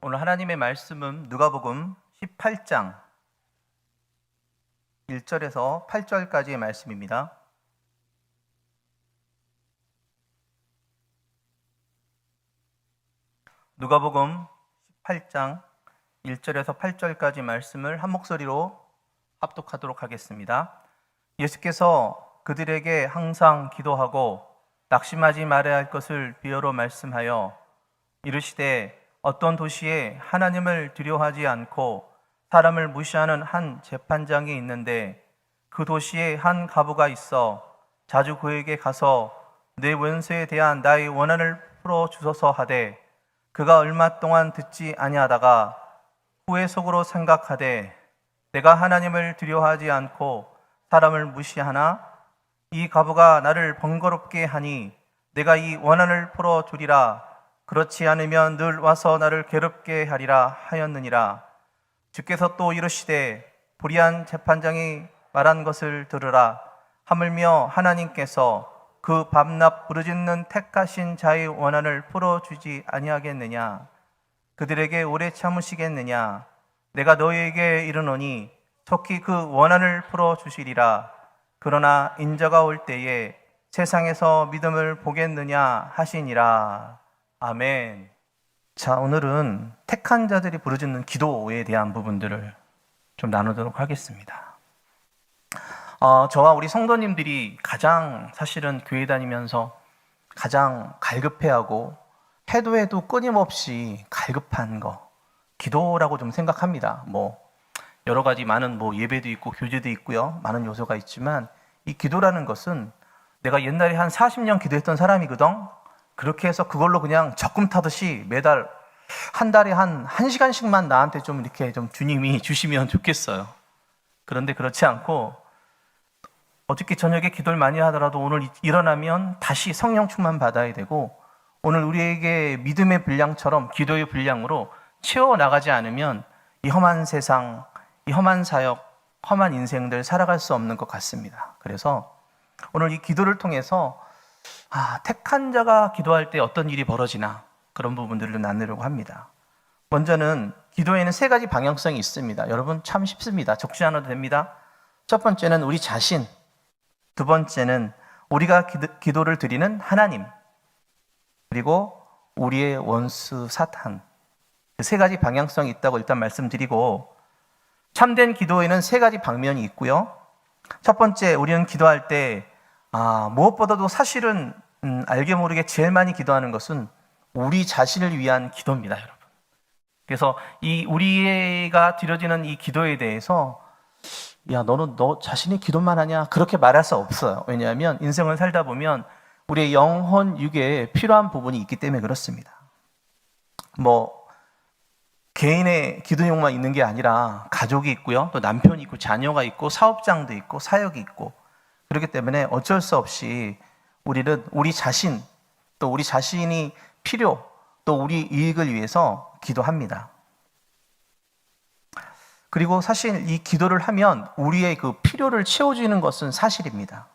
오늘 하나님의 말씀은 누가복음 18장 1절에서 8절까지의 말씀입니다. 누가복음 18장 1절에서 8절까지 말씀을 한 목소리로 합독하도록 하겠습니다. 예수께서 그들에게 항상 기도하고 낙심하지 말아야 할 것을 비유로 말씀하여 이르시되 어떤 도시에 하나님을 두려워하지 않고 사람을 무시하는 한 재판장이 있는데 그 도시에 한 과부가 있어 자주 그에게 가서 내 원수에 대한 나의 원한을 풀어 주소서 하되 그가 얼마 동안 듣지 아니하다가 후에 속으로 생각하되 내가 하나님을 두려워하지 않고 사람을 무시하나 이 과부가 나를 번거롭게 하니 내가 이 원한을 풀어 주리라. 그렇지 않으면 늘 와서 나를 괴롭게 하리라 하였느니라. 주께서 또 이르시되 불의한 재판장이 말한 것을 들으라. 하물며 하나님께서 그 밤낮 부르짖는 택하신 자의 원한을 풀어주지 아니하겠느냐. 그들에게 오래 참으시겠느냐. 내가 너희에게 이르노니 속히 그 원한을 풀어주시리라. 그러나 인자가 올 때에 세상에서 믿음을 보겠느냐 하시니라. 아멘. 자, 오늘은 택한 자들이 부르짖는 기도에 대한 부분들을 좀 나누도록 하겠습니다. 저와 우리 성도님들이 가장 사실은 교회 다니면서 가장 갈급해하고 해도 끊임없이 갈급한 거 기도라고 좀 생각합니다. 여러 가지 많은 예배도 있고 교제도 있고요. 많은 요소가 있지만 이 기도라는 것은 내가 옛날에 한 40년 기도했던 사람이거든. 그렇게 해서 그걸로 그냥 적금 타듯이 매달 한 달에 한 1시간씩만 나한테 좀 이렇게 좀 주님이 주시면 좋겠어요. 그런데 그렇지 않고 어저께 저녁에 기도를 많이 하더라도 오늘 일어나면 다시 성령 충만 받아야 되고 오늘 우리에게 믿음의 분량처럼 기도의 분량으로 채워나가지 않으면 이 험한 세상, 이 험한 사역, 험한 인생들 살아갈 수 없는 것 같습니다. 그래서 오늘 이 기도를 통해서 택한 자가 기도할 때 어떤 일이 벌어지나 그런 부분들을 나누려고 합니다. 먼저는 기도에는 3가지 방향성이 있습니다. 여러분 참 쉽습니다. 적지 않아도 됩니다. 첫 번째는 우리 자신, 두 번째는 우리가 기도를 드리는 하나님, 그리고 우리의 원수 사탄. 3가지 방향성이 있다고 일단 말씀드리고 참된 기도에는 3가지 방면이 있고요. 첫 번째, 우리는 기도할 때 무엇보다도 사실은 알게 모르게 제일 많이 기도하는 것은 우리 자신을 위한 기도입니다, 여러분. 그래서 이 우리가 드려지는 이 기도에 대해서 야, 너는 너 자신이 기도만 하냐? 그렇게 말할 수 없어요. 왜냐하면 인생을 살다 보면 우리의 영혼 육에 필요한 부분이 있기 때문에 그렇습니다. 개인의 기도용만 있는 게 아니라 가족이 있고요. 또 남편이 있고 자녀가 있고 사업장도 있고 사역이 있고 그렇기 때문에 어쩔 수 없이 우리는 우리 자신 또 우리 자신이 필요 또 우리 이익을 위해서 기도합니다. 그리고 사실 이 기도를 하면 우리의 그 필요를 채워주는 것은 사실입니다.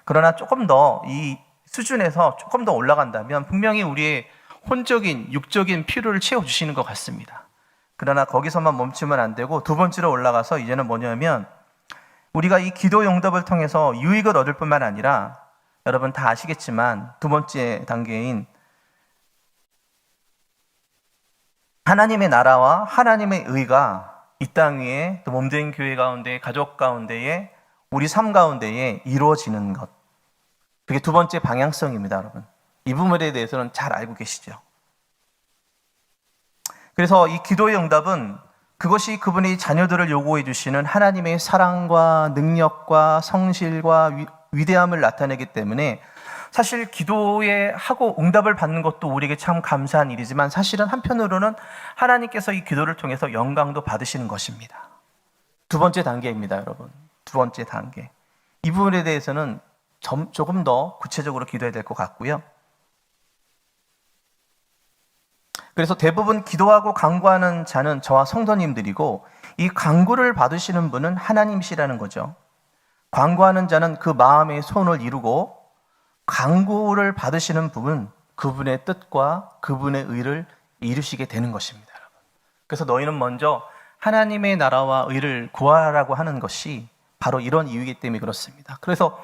그러나 조금 더 이 수준에서 조금 더 올라간다면 분명히 우리의 혼적인 육적인 필요를 채워주시는 것 같습니다. 그러나 거기서만 멈추면 안 되고 두 번째로 올라가서 이제는 뭐냐면 우리가 이 기도 용답을 통해서 유익을 얻을 뿐만 아니라 여러분 다 아시겠지만 두 번째 단계인 하나님의 나라와 하나님의 의가 이 땅 위에 또 몸된 교회 가운데 가족 가운데에 우리 삶 가운데에 이루어지는 것, 그게 두 번째 방향성입니다. 여러분 이 부분에 대해서는 잘 알고 계시죠? 그래서 이 기도의 응답은 그것이 그분이 자녀들을 요구해 주시는 하나님의 사랑과 능력과 성실과 위대함을 나타내기 때문에 사실 기도에 하고 응답을 받는 것도 우리에게 참 감사한 일이지만 사실은 한편으로는 하나님께서 이 기도를 통해서 영광도 받으시는 것입니다. 두 번째 단계입니다, 여러분. 두 번째 단계. 이 부분에 대해서는 조금 더 구체적으로 기도해야 될 것 같고요. 그래서 대부분 기도하고 간구하는 자는 저와 성도님들이고 이 간구를 받으시는 분은 하나님이시라는 거죠. 간구하는 자는 그 마음의 소원을 이루고 간구를 받으시는 분은 그분의 뜻과 그분의 의를 이루시게 되는 것입니다, 여러분. 그래서 너희는 먼저 하나님의 나라와 의를 구하라고 하는 것이 바로 이런 이유이기 때문에 그렇습니다. 그래서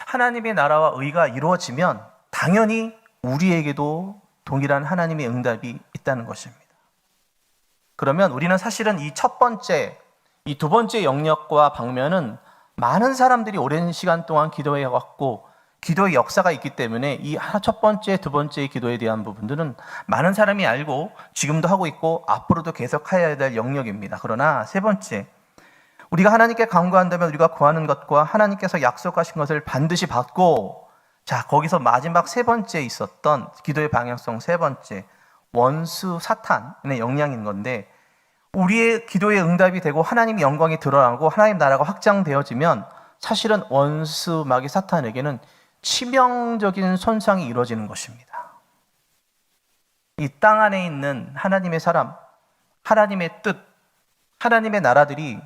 하나님의 나라와 의가 이루어지면 당연히 우리에게도 동일한 하나님의 응답이 있다는 것입니다. 그러면 우리는 사실은 이 첫 번째, 이 두 번째 영역과 방면은 많은 사람들이 오랜 시간 동안 기도해 왔고 기도의 역사가 있기 때문에 이 첫 번째, 두 번째 기도에 대한 부분들은 많은 사람이 알고 지금도 하고 있고 앞으로도 계속 해야 될 영역입니다. 그러나 세 번째, 우리가 하나님께 간구한다면 우리가 구하는 것과 하나님께서 약속하신 것을 반드시 받고, 자, 거기서 마지막 세 번째 있었던 기도의 방향성 세 번째, 원수 사탄의 영향인 건데, 우리의 기도의 응답이 되고 하나님의 영광이 드러나고 하나님 나라가 확장되어지면 사실은 원수 마귀 사탄에게는 치명적인 손상이 이루어지는 것입니다. 이 땅 안에 있는 하나님의 사람, 하나님의 뜻, 하나님의 나라들이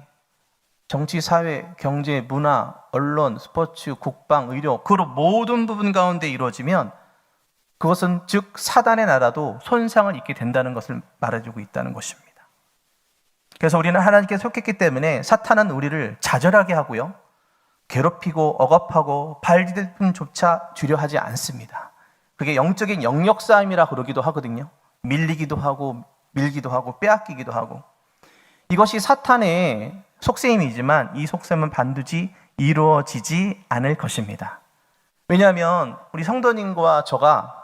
정치, 사회, 경제, 문화, 언론, 스포츠, 국방, 의료, 그 모든 부분 가운데 이루어지면 그것은 즉 사단의 나라도 손상을 입게 된다는 것을 말해주고 있다는 것입니다. 그래서 우리는 하나님께 속했기 때문에 사탄은 우리를 좌절하게 하고요, 괴롭히고 억압하고 발디딜품조차 주려 하지 않습니다. 그게 영적인 영역 싸움이라 그러기도 하거든요. 밀리기도 하고 밀기도 하고 빼앗기기도 하고, 이것이 사탄의 속셈이지만 이 속셈은 반드시 이루어지지 않을 것입니다. 왜냐하면 우리 성도님과 저가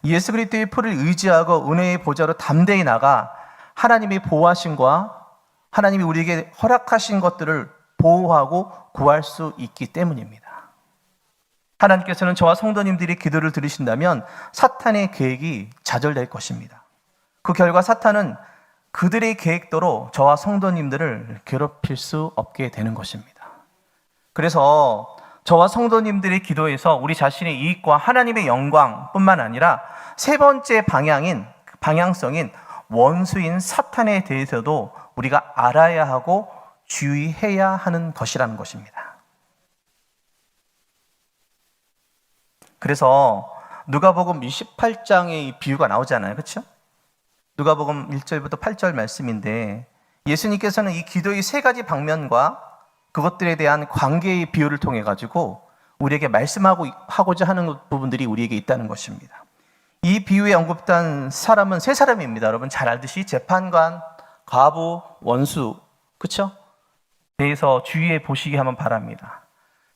예수 그리스도의 피를 의지하고 은혜의 보좌로 담대히 나가 하나님의 보호하심과 하나님이 우리에게 허락하신 것들을 보호하고 구할 수 있기 때문입니다. 하나님께서는 저와 성도님들이 기도를 들으신다면 사탄의 계획이 좌절될 것입니다. 그 결과 사탄은 그들의 계획대로 저와 성도님들을 괴롭힐 수 없게 되는 것입니다. 그래서 저와 성도님들의 기도에서 우리 자신의 이익과 하나님의 영광뿐만 아니라 세 번째 방향성인 원수인 사탄에 대해서도 우리가 알아야 하고 주의해야 하는 것이라는 것입니다. 그래서 누가복음 28장의 이 비유가 나오잖아요. 그렇죠? 누가복음 1절부터 8절 말씀인데, 예수님께서는 이 기도의 세 가지 방면과 그것들에 대한 관계의 비유를 통해 가지고 우리에게 말씀하고자 하는 부분들이 우리에게 있다는 것입니다. 이 비유에 언급된 사람은 세 사람입니다. 여러분 잘 알듯이 재판관, 과부, 원수, 그렇죠? 대해서 주의해 보시기 한번 바랍니다.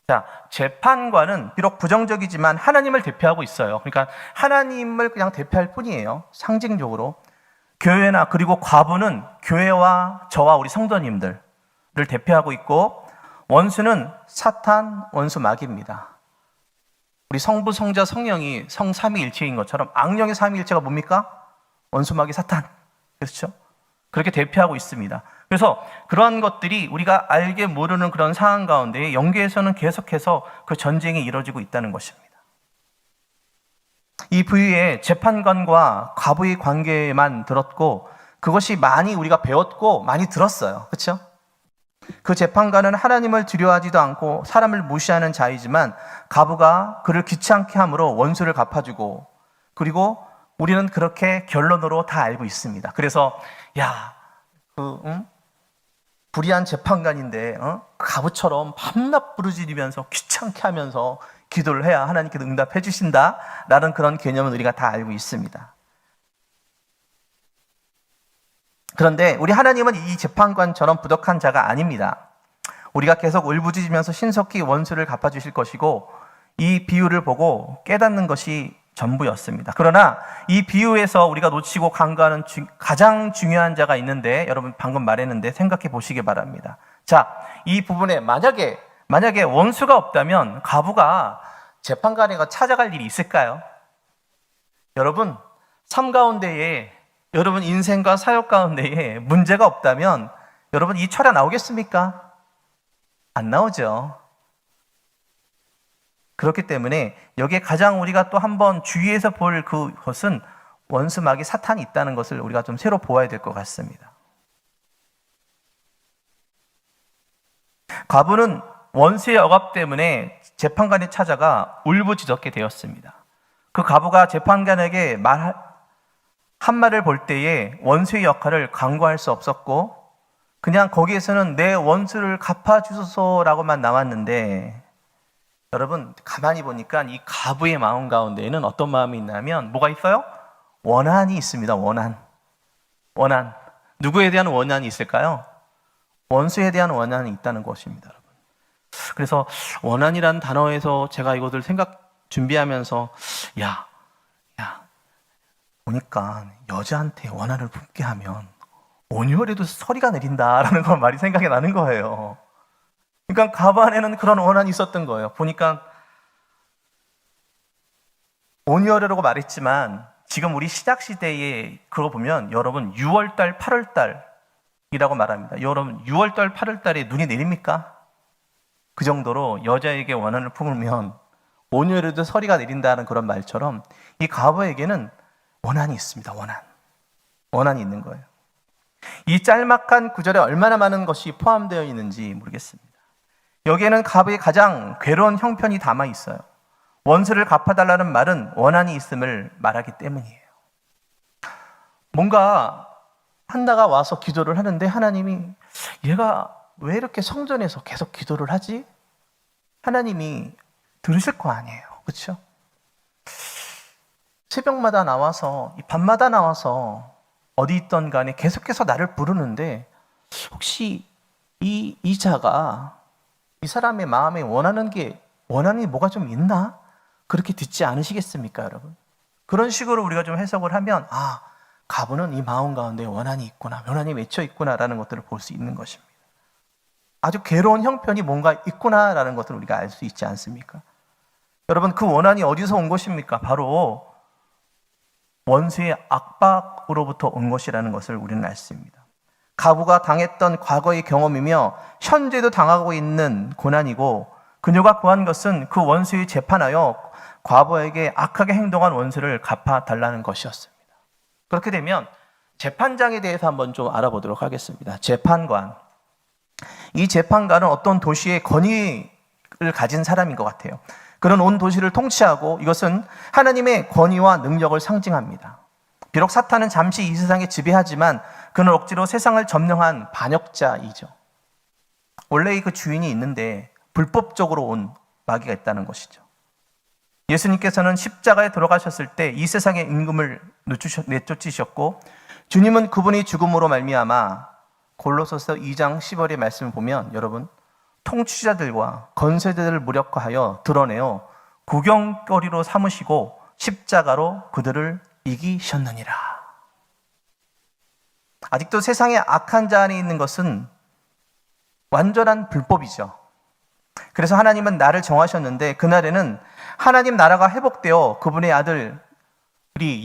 자, 재판관은 비록 부정적이지만 하나님을 대표하고 있어요. 그러니까 하나님을 그냥 대표할 뿐이에요. 상징적으로. 교회나 그리고 과부는 교회와 저와 우리 성도님들을 대표하고 있고, 원수는 사탄, 원수 마귀입니다. 우리 성부, 성자, 성령이 성삼위일체인 것처럼 악령의 삼위일체가 뭡니까? 원수 마귀 사탄. 그렇죠? 그렇게 대표하고 있습니다. 그래서 그러한 것들이 우리가 알게 모르는 그런 상황 가운데 영계에서는 계속해서 그 전쟁이 이루어지고 있다는 것입니다. 이 부위에 재판관과 과부의 관계만 들었고 그것이 많이 우리가 배웠고 많이 들었어요. 그렇죠? 그 재판관은 하나님을 두려워하지도 않고 사람을 무시하는 자이지만 과부가 그를 귀찮게 함으로 원수를 갚아주고, 그리고 우리는 그렇게 결론으로 다 알고 있습니다. 그래서 불의한 재판관인데 과부처럼 밤낮 부르짖으면서 귀찮게 하면서 기도를 해야 하나님께서 응답해 주신다라는 그런 개념은 우리가 다 알고 있습니다. 그런데 우리 하나님은 이 재판관처럼 부덕한 자가 아닙니다. 우리가 계속 울부짖으면서 신속히 원수를 갚아주실 것이고 이 비유를 보고 깨닫는 것이 전부였습니다. 그러나 이 비유에서 우리가 놓치고 간과하는 가장 중요한 자가 있는데, 여러분 방금 말했는데 생각해 보시기 바랍니다. 자, 이 부분에 만약에 원수가 없다면 과부가 재판관에 찾아갈 일이 있을까요? 여러분, 삶 가운데에, 여러분 인생과 사역 가운데에 문제가 없다면 여러분 이 철야 나오겠습니까? 안 나오죠. 그렇기 때문에 여기에 가장 우리가 또 한번 주의해서 볼 그것은 원수 마귀 사탄이 있다는 것을 우리가 좀 새로 보아야 될 것 같습니다. 과부는 원수의 억압 때문에 재판관에 찾아가 울부짖었게 되었습니다. 그 과부가 재판관에게 한 말을 볼 때에 원수의 역할을 강구할 수 없었고 그냥 거기에서는 내 원수를 갚아주소서라고만 나왔는데, 여러분 가만히 보니까 이 가부의 마음 가운데에는 어떤 마음이 있냐면 뭐가 있어요? 원한이 있습니다. 원한. 누구에 대한 원한이 있을까요? 원수에 대한 원한이 있다는 것입니다, 여러분. 그래서 원한이라는 단어에서 제가 이것을 준비하면서 야 보니까 여자한테 원한을 품게 하면 온유월에도 서리가 내린다라는 걸 말이 생각이 나는 거예요. 그러니까 가부 안에는 그런 원한이 있었던 거예요. 보니까 온유월이라고 말했지만 지금 우리 신약 시대에 그거 보면 여러분 6월달, 8월달이라고 말합니다. 여러분 6월달, 8월달에 눈이 내립니까? 그 정도로 여자에게 원한을 품으면 온유월에도 서리가 내린다는 그런 말처럼 이 가부에게는 원한이 있습니다. 원한이 있는 거예요. 이 짤막한 구절에 얼마나 많은 것이 포함되어 있는지 모르겠습니다. 여기에는 가부의 가장 괴로운 형편이 담아 있어요. 원수를 갚아달라는 말은 원한이 있음을 말하기 때문이에요. 뭔가 한나가 와서 기도를 하는데 하나님이 얘가 왜 이렇게 성전에서 계속 기도를 하지? 하나님이 들으실 거 아니에요. 그렇죠? 새벽마다 나와서 밤마다 나와서 어디 있던 간에 계속해서 나를 부르는데 혹시 이 자가 이 사람의 마음에 원한이 뭐가 좀 있나? 그렇게 듣지 않으시겠습니까, 여러분? 그런 식으로 우리가 좀 해석을 하면 가부는 이 마음 가운데 원한이 있구나, 원한이 맺혀 있구나라는 것들을 볼 수 있는 것입니다. 아주 괴로운 형편이 뭔가 있구나라는 것을 우리가 알 수 있지 않습니까? 여러분, 그 원한이 어디서 온 것입니까? 바로 원수의 압박으로부터 온 것이라는 것을 우리는 알 수 있습니다. 가부가 당했던 과거의 경험이며 현재도 당하고 있는 고난이고, 그녀가 구한 것은 그 원수의 재판하여 과부에게 악하게 행동한 원수를 갚아달라는 것이었습니다. 그렇게 되면 재판장에 대해서 한번 좀 알아보도록 하겠습니다. 재판관. 이 재판관은 어떤 도시의 권위를 가진 사람인 것 같아요. 그는 온 도시를 통치하고 이것은 하나님의 권위와 능력을 상징합니다. 비록 사탄은 잠시 이 세상에 지배하지만 그는 억지로 세상을 점령한 반역자이죠. 원래 그 주인이 있는데 불법적으로 온 마귀가 있다는 것이죠. 예수님께서는 십자가에 돌아가셨을 때 이 세상의 임금을 내쫓으셨고, 주님은 그분이 죽음으로 말미암아 골로새서 2장 10절의 말씀을 보면 여러분, 통치자들과 권세자들을 무력화하여 드러내어 구경거리로 삼으시고 십자가로 그들을 이기셨느니라. 아직도 세상에 악한 자 안에 있는 것은 완전한 불법이죠. 그래서 하나님은 나를 정하셨는데 그날에는 하나님 나라가 회복되어 그분의 아들이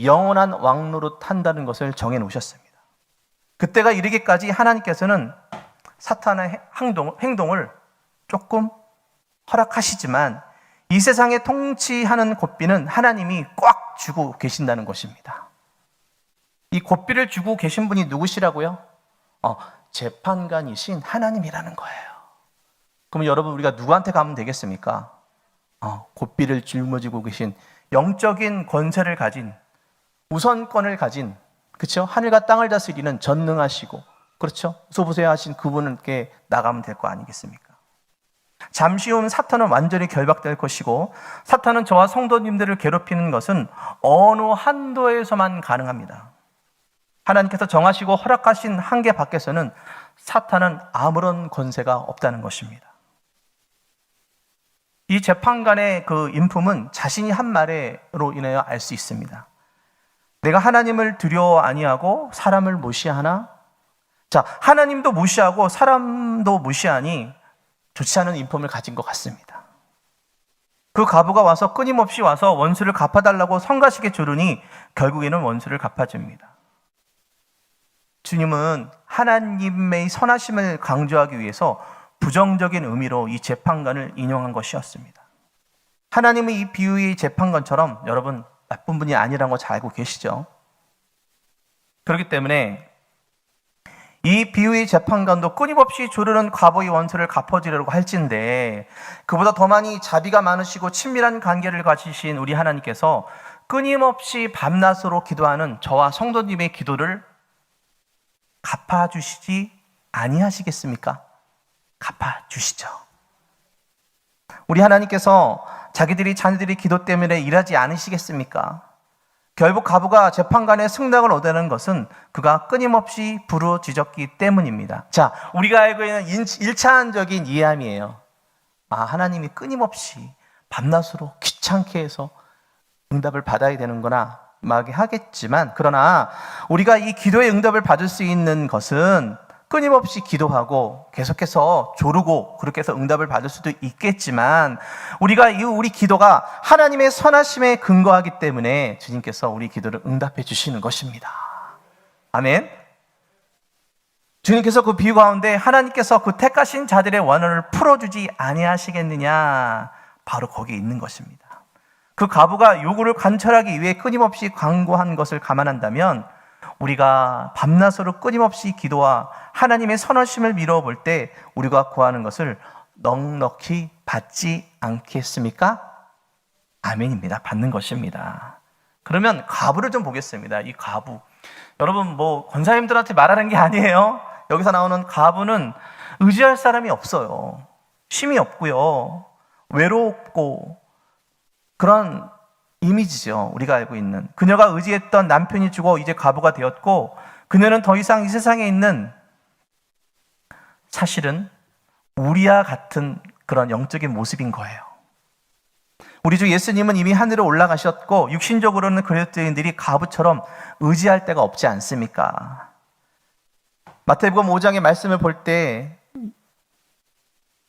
영원한 왕노릇 한다는 것을 정해 놓으셨습니다. 그때가 이르기까지 하나님께서는 사탄의 행동을 조금 허락하시지만 이 세상에 통치하는 고삐는 하나님이 꽉 쥐고 계신다는 것입니다. 이 고삐를 쥐고 계신 분이 누구시라고요? 재판관이신 하나님이라는 거예요. 그럼 여러분, 우리가 누구한테 가면 되겠습니까? 고삐를 짊어지고 계신 영적인 권세를 가진, 우선권을 가진, 그렇죠? 하늘과 땅을 다스리는 전능하시고, 그렇죠? 소부세하신 그분께 나가면 될 거 아니겠습니까? 잠시 후 사탄은 완전히 결박될 것이고, 사탄은 저와 성도님들을 괴롭히는 것은 어느 한도에서만 가능합니다. 하나님께서 정하시고 허락하신 한계 밖에서는 사탄은 아무런 권세가 없다는 것입니다. 이 재판관의 그 인품은 자신이 한 말로 인하여 알 수 있습니다. 내가 하나님을 두려워 아니하고 사람을 무시하나? 자, 하나님도 무시하고 사람도 무시하니 좋지 않은 인품을 가진 것 같습니다. 그 가부가 와서 끊임없이 와서 원수를 갚아달라고 성가시게 조르니 결국에는 원수를 갚아줍니다. 주님은 하나님의 선하심을 강조하기 위해서 부정적인 의미로 이 재판관을 인용한 것이었습니다. 하나님의 이 비유의 재판관처럼 여러분 나쁜 분이 아니라는 거 잘 알고 계시죠? 그렇기 때문에 이 비유의 재판관도 끊임없이 조르는 과거의 원수를 갚아주려고 할진데, 그보다 더 많이 자비가 많으시고 친밀한 관계를 가지신 우리 하나님께서 끊임없이 밤낮으로 기도하는 저와 성도님의 기도를 갚아주시지 아니하시겠습니까? 갚아주시죠. 우리 하나님께서 자기들이 자녀들이 기도 때문에 일하지 않으시겠습니까? 결국 과부가 재판관의 승낙을 얻는 것은 그가 끊임없이 부르짖었기 때문입니다. 자, 우리가 알고 있는 1차원적인 이해함이에요. 하나님이 끊임없이 밤낮으로 귀찮게 해서 응답을 받아야 되는구나 막 하겠지만, 그러나 우리가 이 기도의 응답을 받을 수 있는 것은 끊임없이 기도하고 계속해서 조르고 그렇게 해서 응답을 받을 수도 있겠지만, 우리 기도가 하나님의 선하심에 근거하기 때문에 주님께서 우리 기도를 응답해 주시는 것입니다. 아멘. 주님께서 그 비유 가운데 하나님께서 그 택하신 자들의 원한을 풀어주지 아니하시겠느냐, 바로 거기에 있는 것입니다. 그 과부가 요구를 관철하기 위해 끊임없이 간구한 것을 감안한다면, 우리가 밤낮으로 끊임없이 기도와 하나님의 선하심을 미뤄볼 때 우리가 구하는 것을 넉넉히 받지 않겠습니까? 아멘입니다. 받는 것입니다. 그러면 과부를 좀 보겠습니다. 이 과부, 여러분 권사님들한테 말하는 게 아니에요. 여기서 나오는 과부는 의지할 사람이 없어요. 쉼이 없고요, 외롭고 그런 이미지죠. 우리가 알고 있는 그녀가 의지했던 남편이 죽어 이제 과부가 되었고, 그녀는 더 이상 이 세상에 있는, 사실은 우리와 같은 그런 영적인 모습인 거예요. 우리 주 예수님은 이미 하늘에 올라가셨고 육신적으로는 그리스도인들이 과부처럼 의지할 데가 없지 않습니까? 마태복음 5장의 말씀을 볼 때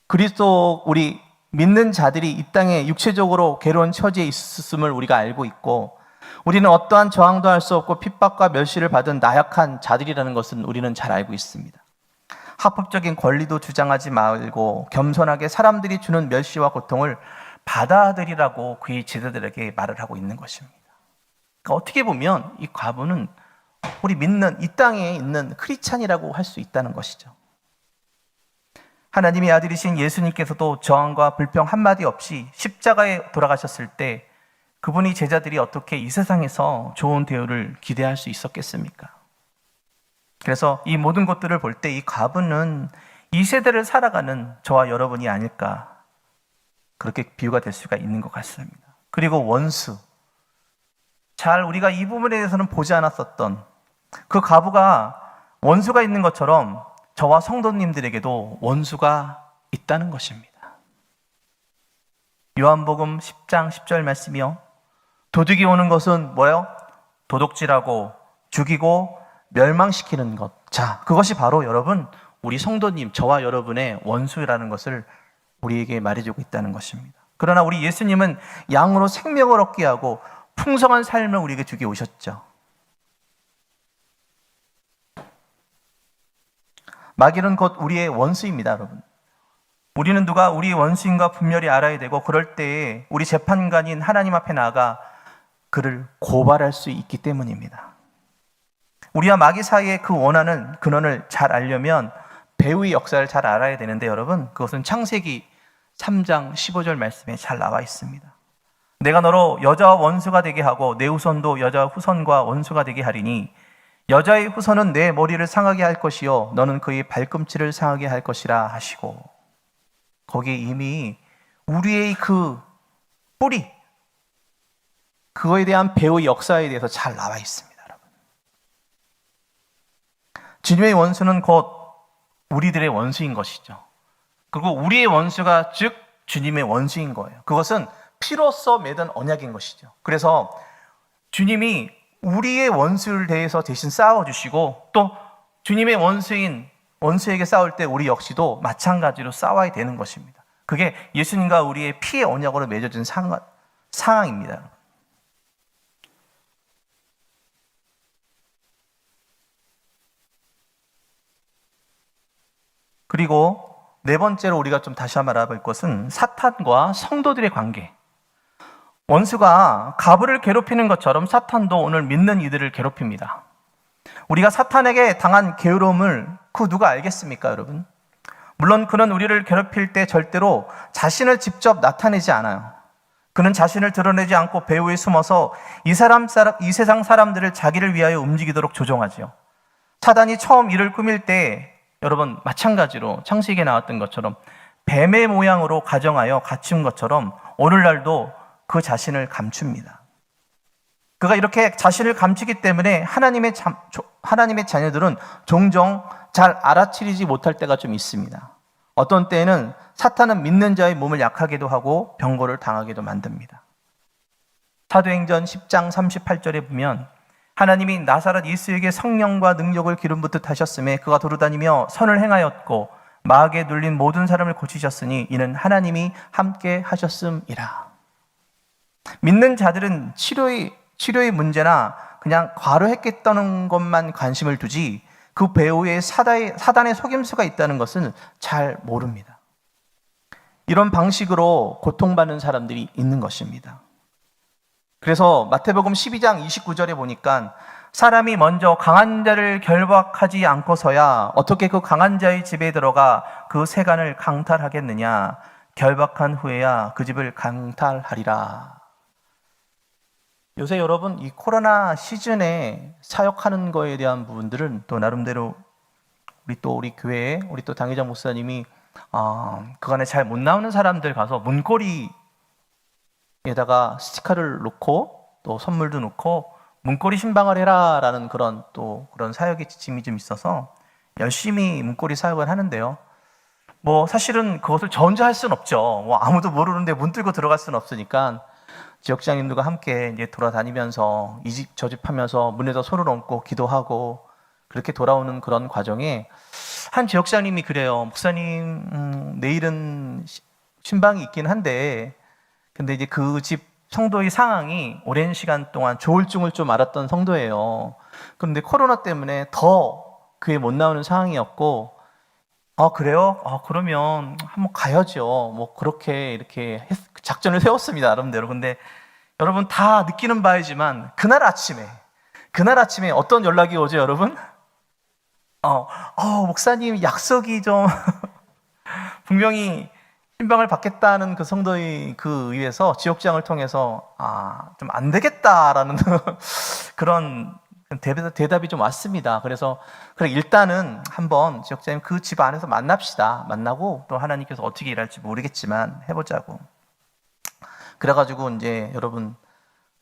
그리스도 우리 믿는 자들이 이 땅에 육체적으로 괴로운 처지에 있음을 우리가 알고 있고, 우리는 어떠한 저항도 할 수 없고 핍박과 멸시를 받은 나약한 자들이라는 것은 우리는 잘 알고 있습니다. 합법적인 권리도 주장하지 말고 겸손하게 사람들이 주는 멸시와 고통을 받아들이라고 그의 제자들에게 말을 하고 있는 것입니다. 그러니까 어떻게 보면 이 과부는 우리 믿는 이 땅에 있는 크리스찬이라고 할 수 있다는 것이죠. 하나님의 아들이신 예수님께서도 저항과 불평 한마디 없이 십자가에 돌아가셨을 때 그분이 제자들이 어떻게 이 세상에서 좋은 대우를 기대할 수 있었겠습니까? 그래서 이 모든 것들을 볼 때 이 과부는 이 세대를 살아가는 저와 여러분이 아닐까, 그렇게 비유가 될 수가 있는 것 같습니다. 그리고 원수, 잘 우리가 이 부분에 대해서는 보지 않았었던 그 과부가 원수가 있는 것처럼 저와 성도님들에게도 원수가 있다는 것입니다. 요한복음 10장 10절 말씀이요, 도둑이 오는 것은 뭐예요? 도둑질하고 죽이고 멸망시키는 것. 자, 그것이 바로 여러분, 우리 성도님, 저와 여러분의 원수라는 것을 우리에게 말해주고 있다는 것입니다. 그러나 우리 예수님은 양으로 생명을 얻게 하고 풍성한 삶을 우리에게 주게 오셨죠. 마귀는 곧 우리의 원수입니다, 여러분. 우리는 누가 우리의 원수인가 분별히 알아야 되고, 그럴 때에 우리 재판관인 하나님 앞에 나아가 그를 고발할 수 있기 때문입니다. 우리와 마귀 사이의 그 원한은 근원을 잘 알려면 배후의 역사를 잘 알아야 되는데, 여러분, 그것은 창세기 3장 15절 말씀에 잘 나와 있습니다. 내가 너로 여자와 원수가 되게 하고 내 후손도 여자 후손과 원수가 되게 하리니 여자의 후손은 내 머리를 상하게 할 것이요 너는 그의 발꿈치를 상하게 할 것이라 하시고, 거기에 이미 우리의 그 뿌리, 그거에 대한 배후의 역사에 대해서 잘 나와 있습니다. 여러분, 주님의 원수는 곧 우리들의 원수인 것이죠. 그리고 우리의 원수가 즉 주님의 원수인 거예요. 그것은 피로써 맺은 언약인 것이죠. 그래서 주님이 우리의 원수를 대해서 대신 싸워주시고, 또 주님의 원수에게 싸울 때 우리 역시도 마찬가지로 싸워야 되는 것입니다. 그게 예수님과 우리의 피의 언약으로 맺어진 상황입니다. 그리고 네 번째로 우리가 좀 다시 한번 알아볼 것은 사탄과 성도들의 관계. 원수가 과부를 괴롭히는 것처럼 사탄도 오늘 믿는 이들을 괴롭힙니다. 우리가 사탄에게 당한 게으름을 그 누가 알겠습니까, 여러분? 물론 그는 우리를 괴롭힐 때 절대로 자신을 직접 나타내지 않아요. 그는 자신을 드러내지 않고 배후에 숨어서 이 세상 사람들을 자기를 위하여 움직이도록 조종하지요. 사단이 처음 이를 꾸밀 때 여러분 마찬가지로 창세기에 나왔던 것처럼 뱀의 모양으로 가정하여 갖춘 것처럼 오늘날도 그 자신을 감춥니다. 그가 이렇게 자신을 감추기 때문에 하나님의 자녀들은 종종 잘 알아차리지 못할 때가 좀 있습니다. 어떤 때에는 사탄은 믿는 자의 몸을 약하게도 하고 병고를 당하게도 만듭니다. 사도행전 10장 38절에 보면 하나님이 나사렛 예수에게 성령과 능력을 기름 붓듯 하셨음에 그가 도로다니며 선을 행하였고 마귀에 눌린 모든 사람을 고치셨으니 이는 하나님이 함께 하셨음이라. 믿는 자들은 치료의 문제나 그냥 과로했겠다는 것만 관심을 두지 그 배후에 사단의 속임수가 있다는 것은 잘 모릅니다. 이런 방식으로 고통받는 사람들이 있는 것입니다. 그래서 마태복음 12장 29절에 보니까 사람이 먼저 강한 자를 결박하지 않고서야 어떻게 그 강한 자의 집에 들어가 그 세간을 강탈하겠느냐. 결박한 후에야 그 집을 강탈하리라. 요새 여러분 이 코로나 시즌에 사역하는 거에 대한 부분들은 또 나름대로 우리 교회에 우리 또 당회장 목사님이 그간에 잘 못 나오는 사람들 가서 문고리에다가 스티커를 놓고 또 선물도 놓고 문고리 신방을 해라라는 그런 사역의 지침이 좀 있어서 열심히 문고리 사역을 하는데요. 뭐 사실은 그것을 저 혼자 할 수는 없죠. 뭐 아무도 모르는데 문 뚫고 들어갈 수는 없으니까 지역장님들과 함께 이제 돌아다니면서 이 집 저 집 하면서 문에다 손을 얹고 기도하고 그렇게 돌아오는 그런 과정에 한 지역장님이 그래요. 목사님, 내일은 신방이 있긴 한데 근데 이제 그 집 성도의 상황이 오랜 시간 동안 조울증을 좀 앓았던 성도예요. 그런데 코로나 때문에 더 교회 못 나오는 상황이었고 그래요? 그러면 한번 가야죠. 뭐 그렇게 이렇게 작전을 세웠습니다. 나름대로. 근데 여러분 다 느끼는 바이지만 그날 아침에 어떤 연락이 오죠, 여러분? 목사님 약속이 좀 분명히 신방을 받겠다는 그 성도의 그 의회에서 지역장을 통해서 좀 안 되겠다라는 그런 대답이 좀 왔습니다. 그래서 그래 일단은 한번 지역장님 그 집 안에서 만납시다. 만나고 또 하나님께서 어떻게 일할지 모르겠지만 해보자고. 그래가지고 이제 여러분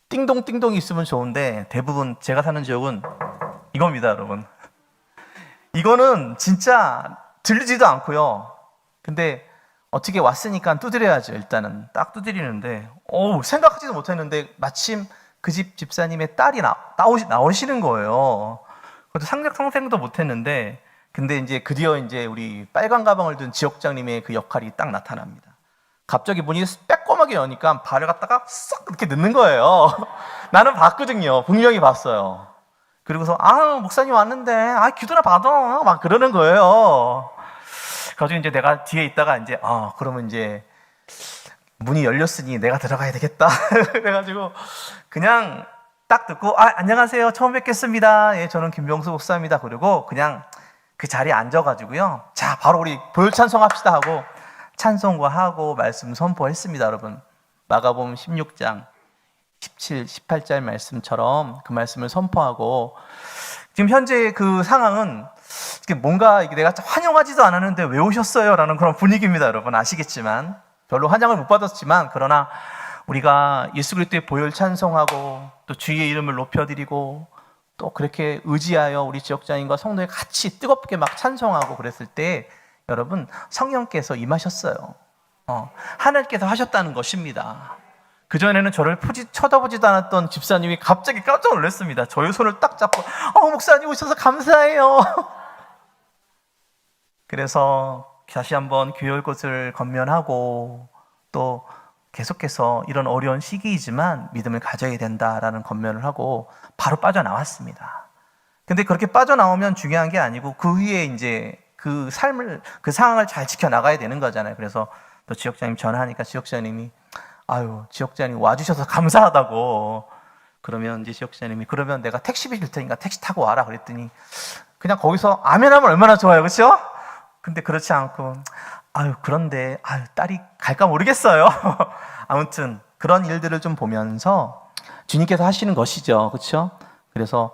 띵동띵동이 있으면 좋은데 대부분 제가 사는 지역은 이겁니다, 여러분. 이거는 진짜 들리지도 않고요. 근데 어떻게 왔으니까 두드려야죠. 일단은 딱 두드리는데 생각하지도 못했는데 마침 그 집 집사님의 딸이 나오시는 거예요. 그것도 상생도 못했는데 근데 이제 드디어 이제 우리 빨간 가방을 든 지역장님의 그 역할이 딱 나타납니다. 갑자기 문이 빼꼼하게 여니까 발을 갖다가 쏙 이렇게 넣는 거예요. 나는 봤거든요. 분명히 봤어요. 그리고서 목사님 왔는데 기도나 받아 막 그러는 거예요. 그래서 이제 내가 뒤에 있다가 이제 그러면 이제 문이 열렸으니 내가 들어가야 되겠다. 그래가지고 그냥 딱 듣고 안녕하세요. 처음 뵙겠습니다. 예, 저는 김병수 목사입니다. 그리고 그냥 그 자리에 앉아가지고요. 자, 바로 우리 보혈 찬송합시다 하고 찬송과 하고 말씀 선포했습니다. 여러분 마가복음 16장 17, 18절 말씀처럼 그 말씀을 선포하고 지금 현재 그 상황은 뭔가 내가 환영하지도 않았는데 왜 오셨어요? 라는 그런 분위기입니다. 여러분 아시겠지만 별로 환영을 못 받았지만 그러나 우리가 예수 그리스도의 보혈 찬송하고 또 주의 이름을 높여드리고 또 그렇게 의지하여 우리 지역장님과 성도에 같이 뜨겁게 막 찬송하고 그랬을 때 여러분 성령께서 임하셨어요. 하나님께서 하셨다는 것입니다. 그전에는 저를 쳐다보지도 않았던 집사님이 갑자기 깜짝 놀랐습니다. 저의 손을 딱 잡고 목사님 오셔서 감사해요. 그래서 다시 한번 교회 것을 건면하고 또 계속해서 이런 어려운 시기이지만 믿음을 가져야 된다라는 건면을 하고 바로 빠져나왔습니다. 근데 그렇게 빠져나오면 중요한 게 아니고 그 위에 이제 그 상황을 잘 지켜나가야 되는 거잖아요. 그래서 또 지역장님 전화하니까 지역장님이 지역장님 와주셔서 감사하다고. 그러면 이제 지역장님이 그러면 내가 택시비 줄 테니까 택시 타고 와라 그랬더니 그냥 거기서 아멘하면 얼마나 좋아요, 그렇죠? 근데 그렇지 않고 그런데 딸이 갈까 모르겠어요. 아무튼 그런 일들을 좀 보면서 주님께서 하시는 것이죠. 그렇죠? 그래서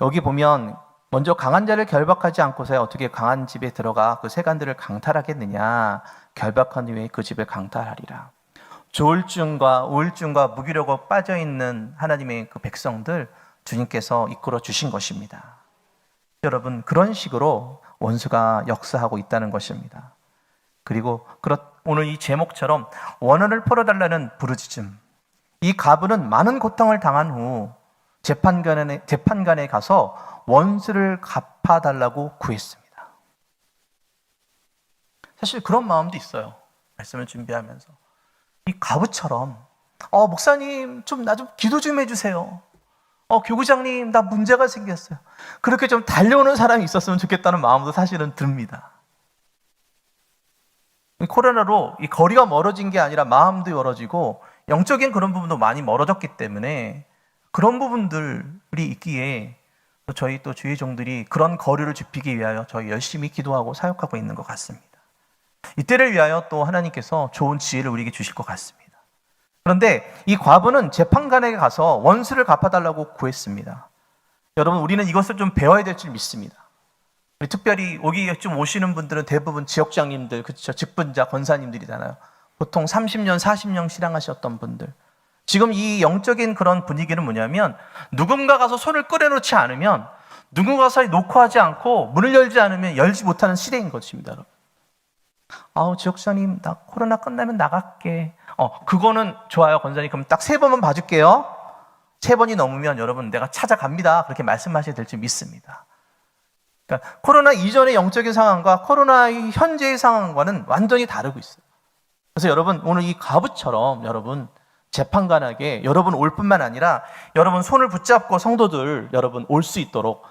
여기 보면 먼저 강한 자를 결박하지 않고서야 어떻게 강한 집에 들어가 그 세간들을 강탈하겠느냐. 결박한 후에 그 집을 강탈하리라. 조울증과 우울증과 무기력에 빠져있는 하나님의 그 백성들 주님께서 이끌어 주신 것입니다. 여러분, 그런 식으로 원수가 역사하고 있다는 것입니다. 그리고 오늘 이 제목처럼 원한을 풀어달라는 부르짖음. 이 가브는 많은 고통을 당한 후 재판관에 가서 원수를 갚아달라고 구했습니다. 사실 그런 마음도 있어요. 말씀을 준비하면서. 이 가브처럼 목사님 나 좀 기도 좀 해주세요. 교구장님 나 문제가 생겼어요. 그렇게 좀 달려오는 사람이 있었으면 좋겠다는 마음도 사실은 듭니다. 코로나로 이 거리가 멀어진 게 아니라 마음도 멀어지고 영적인 그런 부분도 많이 멀어졌기 때문에 그런 부분들이 있기에 저희 또 주의 종들이 그런 거리를 좁히기 위하여 저희 열심히 기도하고 사역하고 있는 것 같습니다. 이때를 위하여 또 하나님께서 좋은 지혜를 우리에게 주실 것 같습니다. 그런데 이 과부는 재판관에게 가서 원수를 갚아달라고 구했습니다. 여러분, 우리는 이것을 좀 배워야 될 줄 믿습니다. 특별히 여기 좀 오시는 분들은 대부분 지역장님들, 그렇죠? 직분자, 권사님들이잖아요. 보통 30년, 40년 신앙하셨던 분들. 지금 이 영적인 그런 분위기는 뭐냐면 누군가 가서 손을 끌어놓지 않으면 누군가 가서 놓고 하지 않고 문을 열지 않으면 열지 못하는 시대인 것입니다. 지역장님 나 코로나 끝나면 나갈게. 그거는 좋아요, 권사님. 그럼 딱 3번만 봐줄게요. 3번이 넘으면 여러분 내가 찾아갑니다. 그렇게 말씀하셔야 될 줄 믿습니다. 그러니까 코로나 이전의 영적인 상황과 코로나의 현재의 상황과는 완전히 다르고 있어요. 그래서 여러분 오늘 이 가부처럼 여러분 재판관에게 여러분 올 뿐만 아니라 여러분 손을 붙잡고 성도들 여러분 올 수 있도록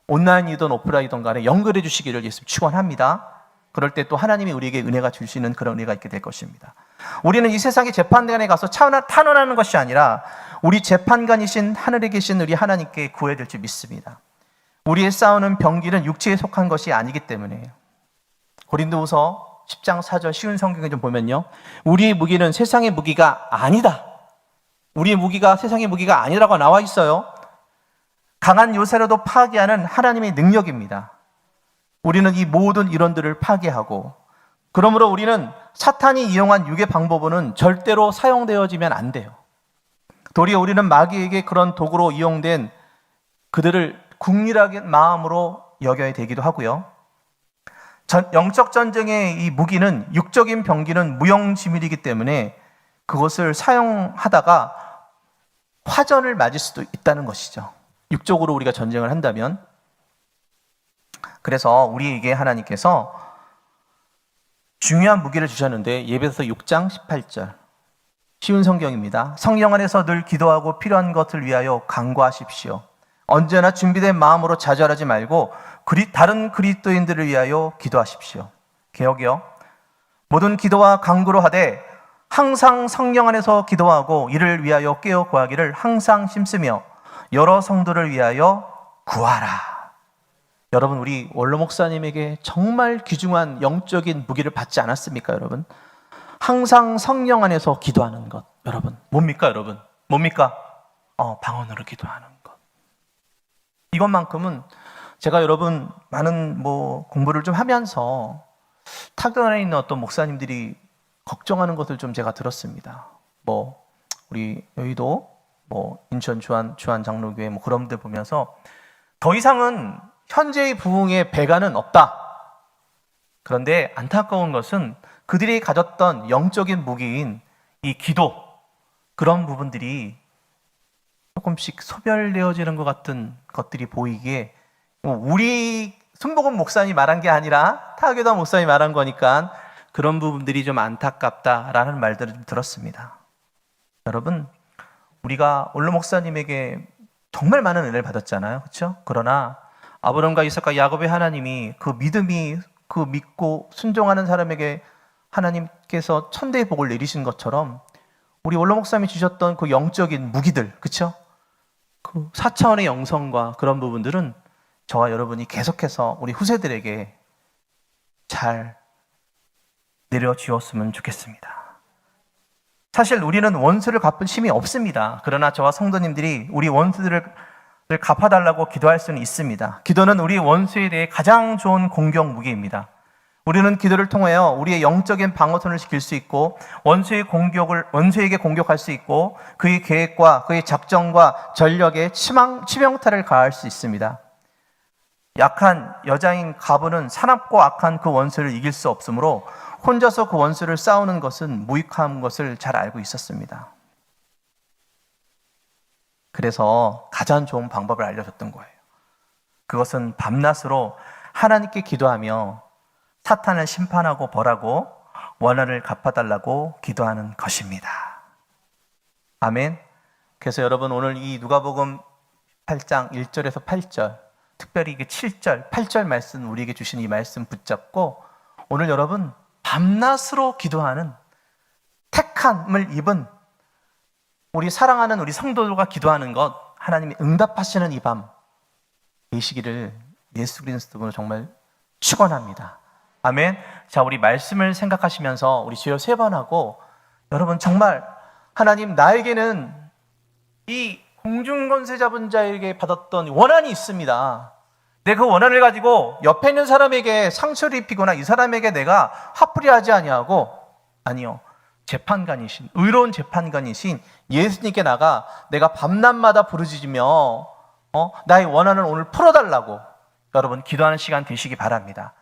온라인이든 오프라인이든 간에 연결해 주시기를 예수 축원합니다. 그럴 때 또 하나님이 우리에게 은혜가 주시는 그런 은혜가 있게 될 것입니다. 우리는 이 세상의 재판관에 가서 탄원하는 것이 아니라 우리 재판관이신 하늘에 계신 우리 하나님께 구해야 될 줄 믿습니다. 우리의 싸우는 병기는 육체에 속한 것이 아니기 때문에 고린도후서 10장 4절 쉬운 성경에 좀 보면요, 우리의 무기는 세상의 무기가 아니다. 우리의 무기가 세상의 무기가 아니라고 나와 있어요. 강한 요새라도 파괴하는 하나님의 능력입니다. 우리는 이 모든 이론들을 파괴하고, 그러므로 우리는 사탄이 이용한 육의 방법은 절대로 사용되어지면 안 돼요. 도리어 우리는 마귀에게 그런 도구로 이용된 그들을 국률하게 마음으로 여겨야 되기도 하고요. 영적 전쟁의 이 무기는, 육적인 병기는 무용지물이기 때문에 그것을 사용하다가 화전을 맞을 수도 있다는 것이죠. 육적으로 우리가 전쟁을 한다면. 그래서 우리에게 하나님께서 중요한 무기를 주셨는데, 예배서 6장 18절 쉬운 성경입니다. 성령 안에서 늘 기도하고 필요한 것을 위하여 간구하십시오. 언제나 준비된 마음으로 좌절하지 말고 다른 그리스도인들을 위하여 기도하십시오. 개역이요. 모든 기도와 간구로 하되 항상 성령 안에서 기도하고 이를 위하여 깨어 구하기를 항상 힘쓰며 여러 성도를 위하여 구하라. 여러분, 우리 원로 목사님에게 정말 귀중한 영적인 무기를 받지 않았습니까, 여러분? 항상 성령 안에서 기도하는 것. 여러분, 뭡니까, 여러분? 뭡니까? 방언으로 기도하는 것. 이것만큼은 제가 여러분 많은 공부를 좀 하면서 타격안에 있는 어떤 목사님들이 걱정하는 것을 좀 제가 들었습니다. 우리 여의도 인천 주한 장로교회 그런 데 보면서 더 이상은 현재의 부흥의 배가는 없다. 그런데 안타까운 것은 그들이 가졌던 영적인 무기인 이 기도, 그런 부분들이 조금씩 소멸되어지는 것 같은 것들이 보이기에, 우리 손복음 목사님이 말한 게 아니라 타교단 목사님이 말한 거니까 그런 부분들이 좀 안타깝다라는 말들을 좀 들었습니다. 여러분, 우리가 원로 목사님에게 정말 많은 은혜를 받았잖아요, 그렇죠? 그러나 아브라함과 이삭과 야곱의 하나님이 그 믿고 순종하는 사람에게 하나님께서 천대의 복을 내리신 것처럼 우리 원로 목사님이 주셨던 그 영적인 무기들, 그렇죠? 그 4차원의 영성과 그런 부분들은 저와 여러분이 계속해서 우리 후세들에게 잘 내려주었으면 좋겠습니다. 사실 우리는 원수를 갚을 힘이 없습니다. 그러나 저와 성도님들이 우리 원수들을 갚아달라고 기도할 수는 있습니다. 기도는 우리 원수에 대해 가장 좋은 공격 무기입니다. 우리는 기도를 통하여 우리의 영적인 방어선을 지킬 수 있고 원수에게 공격할 수 있고 그의 계획과 그의 작정과 전력에 치명타를 가할 수 있습니다. 약한 여자인 가브는 사납고 악한 그 원수를 이길 수 없으므로 혼자서 그 원수를 싸우는 것은 무익한 것을 잘 알고 있었습니다. 그래서 가장 좋은 방법을 알려줬던 거예요. 그것은 밤낮으로 하나님께 기도하며 사탄을 심판하고 벌하고 원한을 갚아달라고 기도하는 것입니다. 아멘. 그래서 여러분 오늘 이 누가복음 8장 1절에서 8절, 특별히 이게 7절, 8절 말씀 우리에게 주신 이 말씀 붙잡고 오늘 여러분 밤낮으로 기도하는 택함을 입은 우리 사랑하는 우리 성도들과 기도하는 것 하나님이 응답하시는 이 밤 되시기를 예수 그리스도로 정말 축원합니다. 아멘. 자, 우리 말씀을 생각하시면서 우리 주여 3번 하고 여러분 정말 하나님 나에게는 이 공중권세 잡은 자에게 받았던 원한이 있습니다. 내가 그 원한을 가지고 옆에 있는 사람에게 상처를 입히거나 이 사람에게 내가 화풀이 하지 아니하고 아니요. 재판관이신 의로운 재판관이신 예수님께 나가 내가 밤낮마다 부르짖으며 나의 원한을 오늘 풀어달라고 여러분 기도하는 시간 되시기 바랍니다.